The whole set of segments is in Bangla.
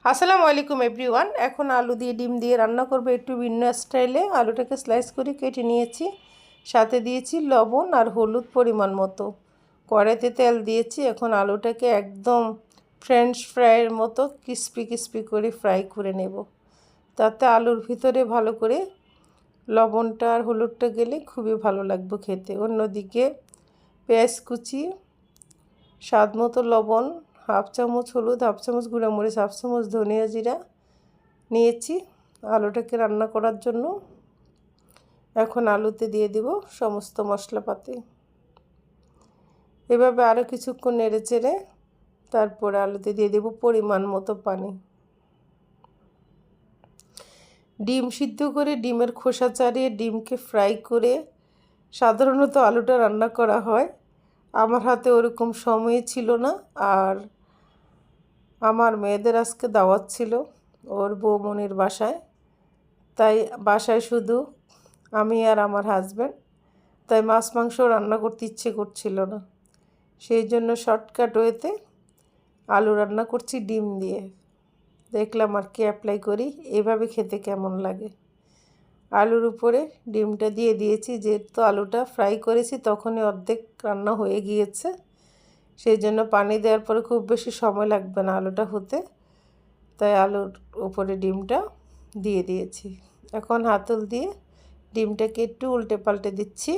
আসসালামু আলাইকুম এভরিওয়ান। এখন আলু দিয়ে ডিম দিয়ে রান্না করব একটু ভিন্ন স্টাইলে। আলুটাকে স্লাইস করে কেটে নিয়েছি, সাথে দিয়েছি লবণ আর হলুদ পরিমাণ মতো। কড়াইতে তেল দিয়েছি। এখন আলুটাকে একদম ফ্রেঞ্চ ফ্রাইয়ের মতো ক্রিস্পি ক্রিস্পি করে ফ্রাই করে নেব। তাতে আলুর ভিতরে ভালো করে লবণটা আর হলুদটা গেলে খুবই ভালো লাগবে খেতে। অন্যদিকে পেঁয়াজ কুচি, স্বাদ মতো লবণ, হাফ চামচ হলুদ, হাফ চামচ গুঁড়ামরিচ, হাফ চামচ ধনিয়া জিরা নিয়েছি আলুটাকে রান্না করার জন্য। এখন আলুতে দিয়ে দিব সমস্ত মশলাপাতি। এভাবে আরও কিছুক্ষণ নেড়ে চেড়ে তারপরে আলুতে দিয়ে দেব পরিমাণ মতো পানি। ডিম সিদ্ধ করে ডিমের খোসা ছাড়িয়ে ডিমকে ফ্রাই করে সাধারণত আলুটা রান্না করা হয়। আমার হাতে ওরকম সময় ছিল না, আর আমার মেয়েদের আজকে দাওয়াত ছিল ওর বৌমনির বাসায়, তাই বাসায় শুধু আমি আর আমার হাজব্যান্ড, তাই মাছ মাংস রান্না করতে ইচ্ছে করছিল না। সেই জন্য শর্টকাট ওয়েতে আলু রান্না করছি ডিম দিয়ে। দেখলাম আর কি অ্যাপ্লাই করি, এভাবে খেতে কেমন লাগে। আলুর উপরে ডিমটা দিয়ে দিয়েছি। যেহেতু আলুটা ফ্রাই করেছি তখনই অর্ধেক রান্না হয়ে গিয়েছে, সেই জন্য পানি দেওয়ার পরে খুব বেশি সময় লাগবে না আলুটা হতে, তাই আলুর উপরে ডিমটা দিয়ে দিয়েছি। এখন হাতল দিয়ে ডিমটাকে একটু উল্টে পাল্টে দিচ্ছি।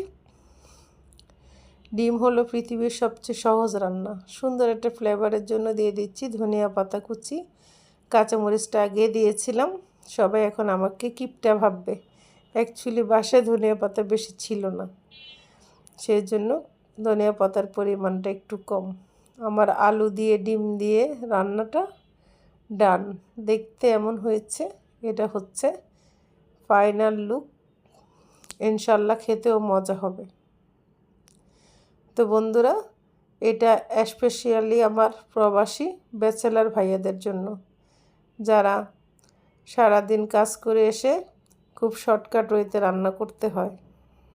ডিম হলো পৃথিবীর সবচেয়ে সহজ রান্না। সুন্দর একটা ফ্লেভারের জন্য দিয়ে দিচ্ছি ধনিয়া পাতা কুচি, কাঁচামরিচটা আগে দিয়েছিলাম। সবাই এখন আমাকে কিপটা ভাববে, অ্যাকচুয়ালি বাসায় ধনিয়া পাতা বেশি ছিল না, সেই জন্য ধনিয়া পাতার পরিমাণটা একটু কম। আমার আলু দিয়ে ডিম দিয়ে রান্নাটা ডান। দেখতে এমন হয়েছে, এটা হচ্ছে ফাইনাল লুক। ইনশাল্লাহ খেতেও মজা হবে। তো বন্ধুরা, এটা স্পেশালি আমার প্রবাসী ব্যাচেলার ভাইয়াদের জন্য, যারা সারাদিন কাজ করে এসে খুব শর্টকাট ওয়েতে রান্না করতে হয়।